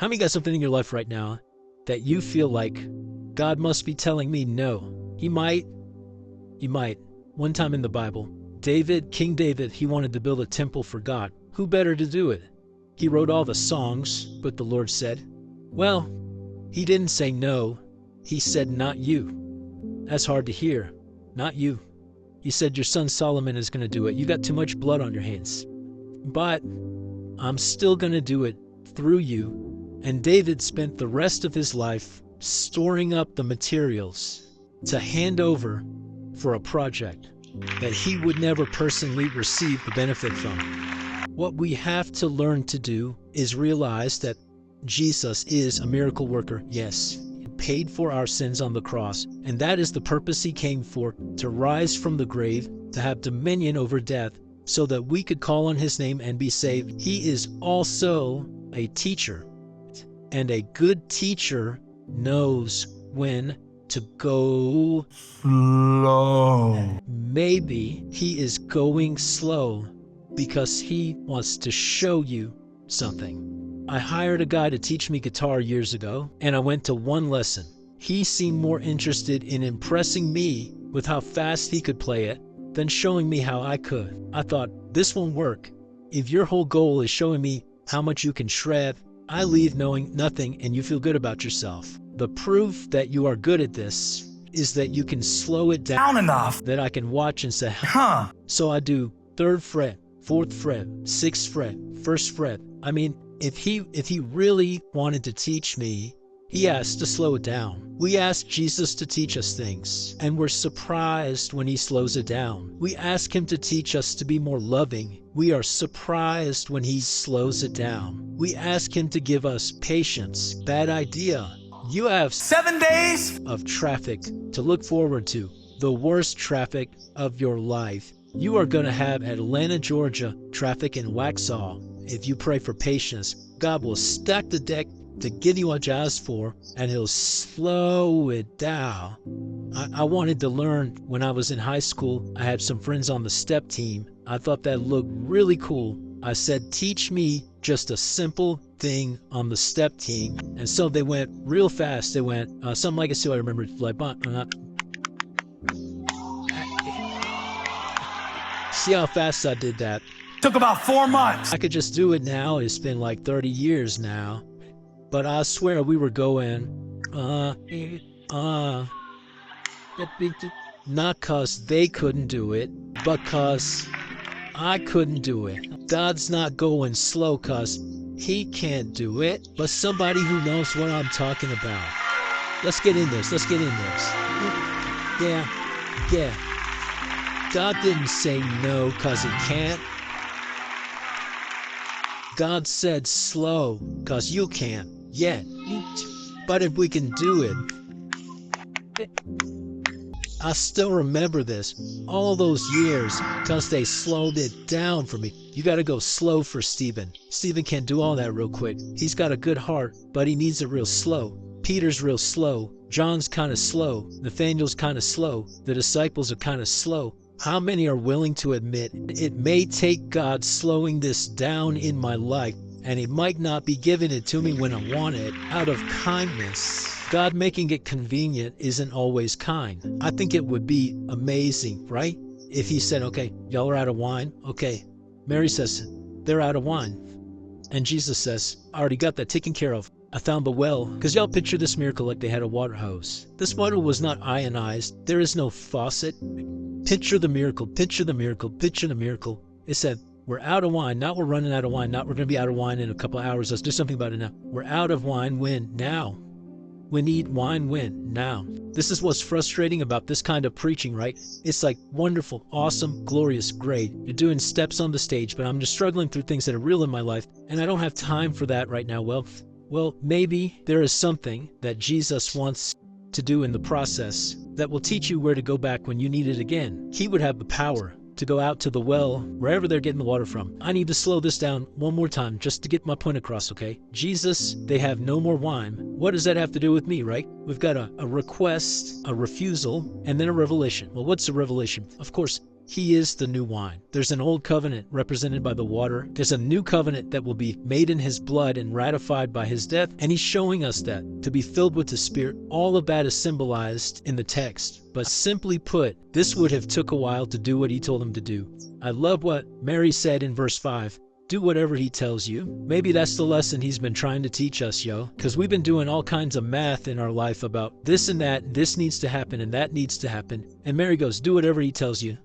How many got something in your life right now that you feel like God must be telling me no? He might. One time in the Bible, King David, he wanted to build a temple for God. Who better to do it? He wrote all the songs, but the Lord said, well, he didn't say no. He said, not you. That's hard to hear. Not you. He said, your son Solomon is going to do it. You got too much blood on your hands. But I'm still going to do it through you. And David spent the rest of his life storing up the materials to hand over for a project that he would never personally receive the benefit from. What we have to learn to do is realize that Jesus is a miracle worker, yes. He paid for our sins on the cross, and that is the purpose he came for, to rise from the grave, to have dominion over death, so that we could call on his name and be saved. He is also a teacher, and a good teacher knows when to go slow. Maybe he is going slow because he wants to show you something. I hired a guy to teach me guitar years ago, and I went to one lesson. He seemed more interested in impressing me with how fast he could play it than showing me how I could. I thought, this won't work. If your whole goal is showing me how much you can shred, I leave knowing nothing and you feel good about yourself. The proof that you are good at this is that you can slow it down enough that I can watch and say, huh. So I do 3rd fret, 4th fret, 6th fret, 1st fret. I mean, if he really wanted to teach me, he asked to slow it down. We ask Jesus to teach us things, and we're surprised when he slows it down. We ask him to teach us to be more loving. We are surprised when he slows it down. We ask him to give us patience. Bad idea. You have 7 days of traffic to look forward to, the worst traffic of your life. You are going to have Atlanta, Georgia traffic in Waxhaw. If you pray for patience, God will stack the deck to give you what you asked for, and he'll slow it down. I wanted to learn when I was in high school. I had some friends on the step team. I thought that looked really cool. I said, teach me just a simple thing on the step team. And so they went real fast. They went, something like, I remember, like, see how fast I did that? Took about 4 months. I could just do it now. It's been like 30 years now. But I swear we were going, not cause they couldn't do it, but cause I couldn't do it. God's not going slow cause he can't do it, but somebody who knows what I'm talking about. Let's get in this. Yeah. God didn't say no cause he can't. God said slow cause you can't yet. But if we can do it, I still remember this all those years because they slowed it down for me. You got to go slow for Stephen. Stephen can't do all that real quick. He's got a good heart, but he needs it real slow. Peter's real slow. John's kind of slow. Nathaniel's kind of slow. The disciples are kind of slow. How many are willing to admit it may take God slowing this down in my life, and he might not be giving it to me when I want it out of kindness? God making it convenient isn't always kind. I think it would be amazing, right? If he said, okay, y'all are out of wine. Okay. Mary says, they're out of wine. And Jesus says, I already got that taken care of. I found the well. Because y'all picture this miracle like they had a water hose. This water was not ionized. There is no faucet. Picture the miracle. Picture the miracle. Picture the miracle. It said, we're out of wine. Not we're running out of wine. Not we're going to be out of wine in a couple of hours. Let's do something about it now. We're out of wine. When? Now. We need wine when? Now. This is what's frustrating about this kind of preaching, right? It's like wonderful, awesome, glorious, great. You're doing steps on the stage, but I'm just struggling through things that are real in my life, and I don't have time for that right now. Well, maybe there is something that Jesus wants to do in the process that will teach you where to go back when you need it again. He would have the power to go out to the well, wherever they're getting the water from. I need to slow this down one more time just to get my point across, okay? Jesus, they have no more wine. What does that have to do with me, right? We've got a request, a refusal, and then a revelation. Well, what's a revelation? Of course, He is the new wine. There's an old covenant represented by the water. There's a new covenant that will be made in his blood and ratified by his death. And he's showing us that to be filled with the Spirit. All of that is symbolized in the text. But simply put, this would have took a while to do what he told him to do. I love what Mary said in verse 5. Do whatever he tells you. Maybe that's the lesson he's been trying to teach us, yo. Because we've been doing all kinds of math in our life about this and that. This needs to happen and that needs to happen. And Mary goes, do whatever he tells you.